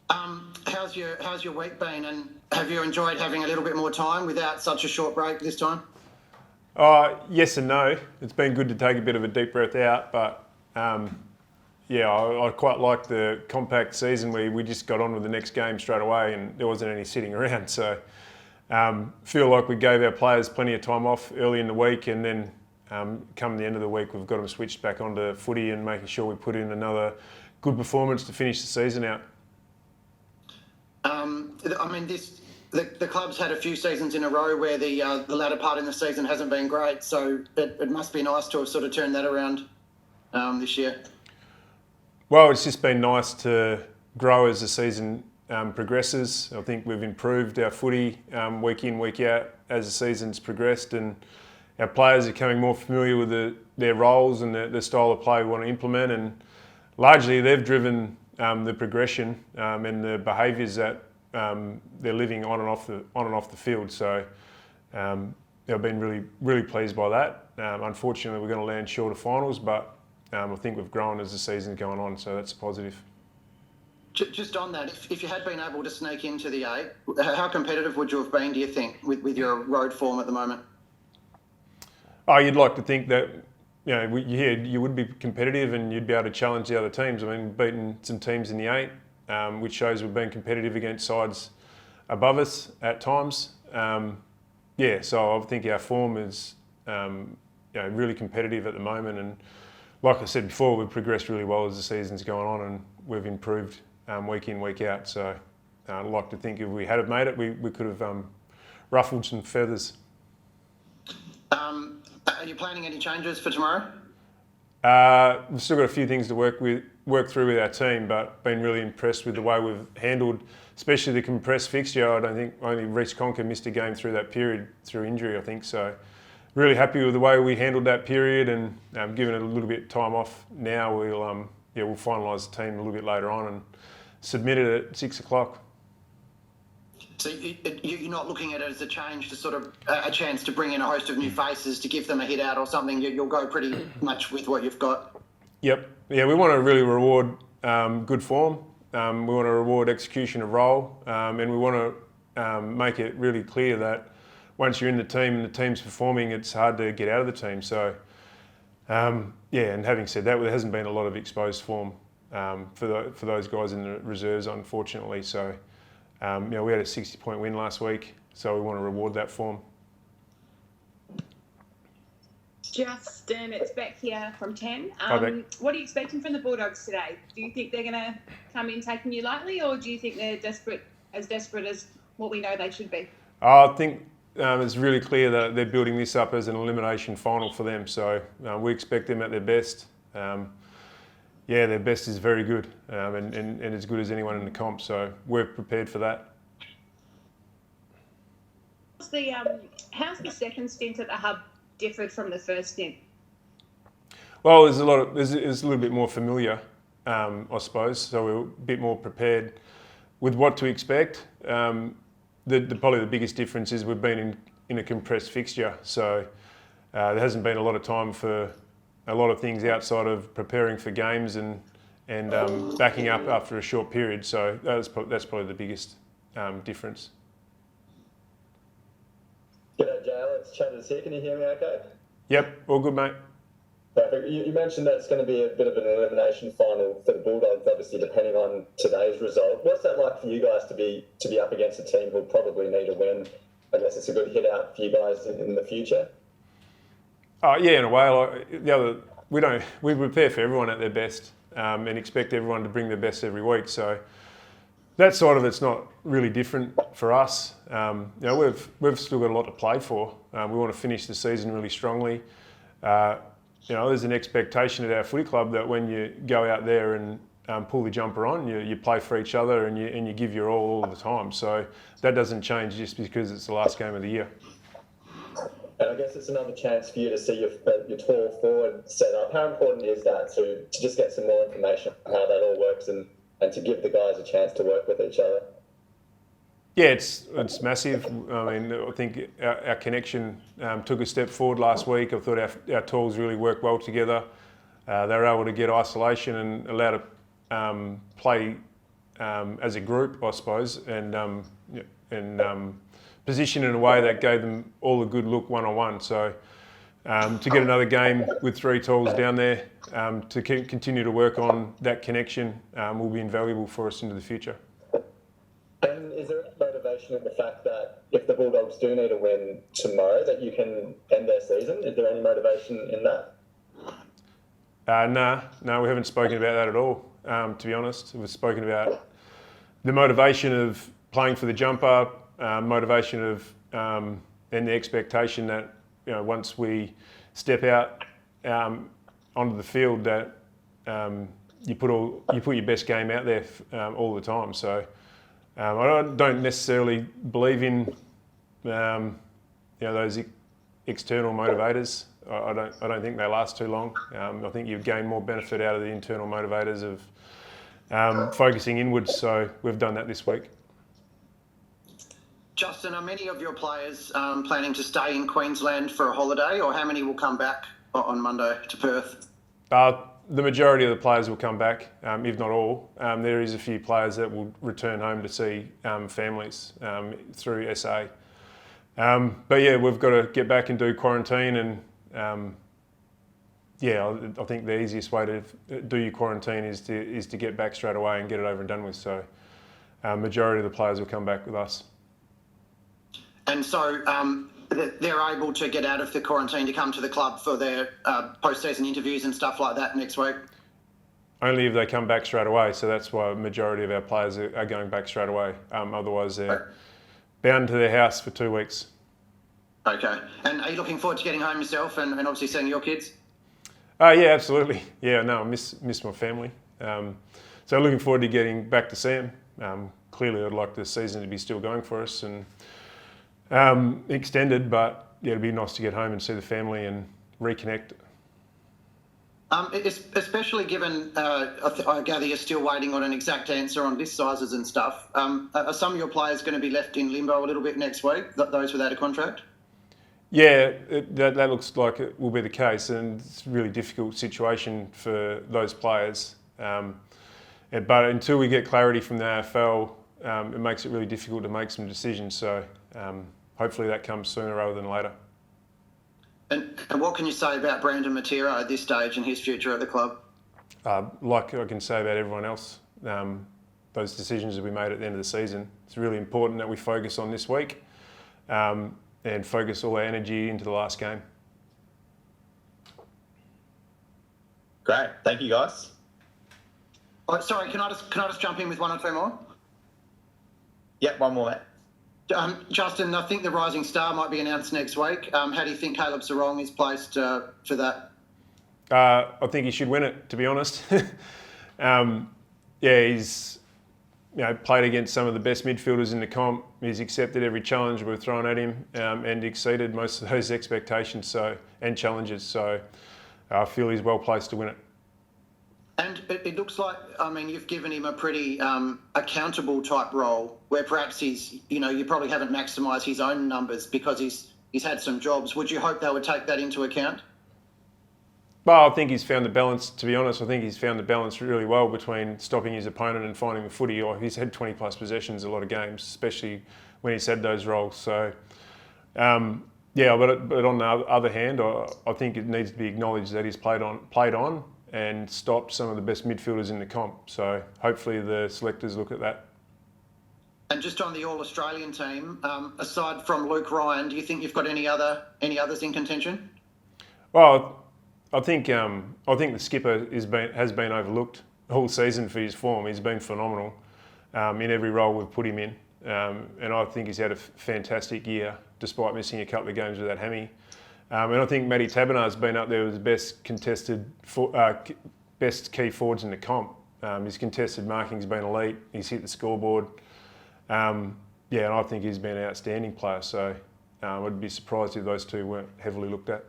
How's your week been, and have you enjoyed having a little bit more time without such a short break this time? Yes and no. It's been good to take a bit of a deep breath out, but I quite like the compact season where we just got on with the next game straight away and there wasn't any sitting around. So feel like we gave our players plenty of time off early in the week, and then come the end of the week we've got them switched back onto footy and making sure we put in another good performance to finish the season out. The club's had a few seasons in a row where the latter part in the season hasn't been great, so it must be nice to have sort of turned that around this year. Well, it's just been nice to grow as the season progresses. I think we've improved our footy week in, week out as the season's progressed, and our players are becoming more familiar with their roles and the style of play we want to implement, and largely they've driven the progression and the behaviours that they're living on and off the field. So they've been really pleased by that. Unfortunately, we're going to land short of finals, but I think we've grown as the season's going on, so that's a positive. Just on that, if you had been able to sneak into the eight, how competitive would you have been, do you think, with your road form at the moment? Oh, you'd like to think that you would be competitive and you'd be able to challenge the other teams. I mean, beaten some teams in the eight, which shows we've been competitive against sides above us at times. So I think our form is really competitive at the moment, and like I said before, we've progressed really well as the season's going on, and we've improved week in, week out. So I'd like to think if we had have made it, we could have ruffled some feathers. Are you planning any changes for tomorrow? We've still got a few things to work through with our team, but been really impressed with the way we've handled, especially the compressed fixture. I don't think only Reece Conker missed a game through that period through injury, I think. So really happy with the way we handled that period, and given it a little bit of time off now, we'll finalise the team a little bit later on and submit it at 6 o'clock. So you're not looking at it as a change to sort of a chance to bring in a host of new faces to give them a hit out or something? You'll go pretty much with what you've got? Yep. Yeah, we want to really reward good form. We want to reward execution of role, and we want to make it really clear that once you're in the team and the team's performing, it's hard to get out of the team. So, and having said that, there hasn't been a lot of exposed form for those guys in the reserves, unfortunately. So, we had a 60-point win last week, so we want to reward that form. Justin, it's Beck here from 10. Hi, Beck. What are you expecting from the Bulldogs today? Do you think they're going to come in taking you lightly, or do you think they're desperate as what we know they should be? I think it's really clear that they're building this up as an elimination final for them. So we expect them at their best. Their best is very good and as good as anyone in the comp. So we're prepared for that. How's the second stint at the hub differed from the first stint? Well, it's a little bit more familiar, I suppose. So we're a bit more prepared with what to expect. Probably the biggest difference is we've been in a compressed fixture, so there hasn't been a lot of time for a lot of things outside of preparing for games and backing up after a short period. So that's probably the biggest difference. G'day, Jale. It's Chandler's here. Can you hear me okay? Yep, all good, mate. Perfect. You mentioned that it's going to be a bit of an elimination final for the Bulldogs, obviously, depending on today's result. What's that like for you guys to be up against a team who'll probably need a win, unless it's a good hit out for you guys in the future? In a way. We prepare for everyone at their best and expect everyone to bring their best every week. So that side of it's not really different for us. We've still got a lot to play for. We want to finish the season really strongly. There's an expectation at our footy club that when you go out there and pull the jumper on, you play for each other and you give your all the time. So that doesn't change just because it's the last game of the year. And I guess it's another chance for you to see your 12 forward set up. How important is that to just get some more information on how that all works and to give the guys a chance to work with each other? Yeah, it's massive. I mean, I think our connection took a step forward last week. I thought our tools really worked well together. They were able to get isolation and allow to play as a group, I suppose, and positioned in a way that gave them all a good look one-on-one. So to get another game with 3 tools down there, to continue to work on that connection will be invaluable for us into the future. And is there any motivation in the fact that if the Bulldogs do need a win tomorrow, that you can end their season? Is there any motivation in that? No, we haven't spoken about that at all, to be honest. We've spoken about the motivation of playing for the jumper, motivation of and the expectation that once we step out onto the field that you put your best game out there all the time. So I don't necessarily believe in those external motivators. I don't think they last too long. I think you gain more benefit out of the internal motivators of focusing inwards. So we've done that this week. Justin, are many of your players planning to stay in Queensland for a holiday, or how many will come back on Monday to Perth? The majority of the players will come back, if not all. There is a few players that will return home to see families through SA. But yeah, we've got to get back and do quarantine, and I think the easiest way to do your quarantine is to get back straight away and get it over and done with. So majority of the players will come back with us. And so they're able to get out of the quarantine to come to the club for their post-season interviews and stuff like that next week? Only if they come back straight away. So that's why the majority of our players are going back straight away. Otherwise, they're bound to their house for 2 weeks. Okay. And are you looking forward to getting home yourself and obviously seeing your kids? Yeah, absolutely. Yeah, no, I miss my family. So looking forward to getting back to see them. Clearly, I'd like the season to be still going for us and extended, but yeah, it'd be nice to get home and see the family and reconnect. Especially given, I gather you're still waiting on an exact answer on list sizes and stuff. Are some of your players going to be left in limbo a little bit next week, those without a contract? Yeah, that looks like it will be the case, and it's a really difficult situation for those players. But until we get clarity from the AFL, it makes it really difficult to make some decisions. So hopefully that comes sooner rather than later. And what can you say about Brandon Matera at this stage and his future at the club? Like I can say about everyone else, those decisions will be made at the end of the season. It's really important that we focus on this week and focus all our energy into the last game. Great, thank you guys. Oh, sorry, can I just jump in with one or two more? Yep, one more, mate. Justin, I think the Rising Star might be announced next week. How do you think Caleb Sarong is placed for that? I think he should win it, to be honest. He's played against some of the best midfielders in the comp. He's accepted every challenge we've thrown at him and exceeded most of those expectations and challenges. So I feel he's well placed to win it. And it looks like, you've given him a pretty accountable type role where perhaps you probably haven't maximised his own numbers because he's had some jobs. Would you hope they would take that into account? Well, I think he's found the balance, to be honest. I think he's found the balance really well between stopping his opponent and finding the footy. He's had 20 plus possessions a lot of games, especially when he's had those roles. So, but on the other hand, I think it needs to be acknowledged that he's played on and stopped some of the best midfielders in the comp. So hopefully the selectors look at that. And just on the All-Australian team, aside from Luke Ryan, do you think you've got any others in contention? Well, I think the skipper has been overlooked all season for his form. He's been phenomenal in every role we've put him in, and I think he's had a fantastic year despite missing a couple of games with that hammy. And I think Matty Tabernard's been up there with the best key forwards in the comp. His contested marking's been elite. He's hit the scoreboard. And I think he's been an outstanding player. So I'd be surprised if those two weren't heavily looked at.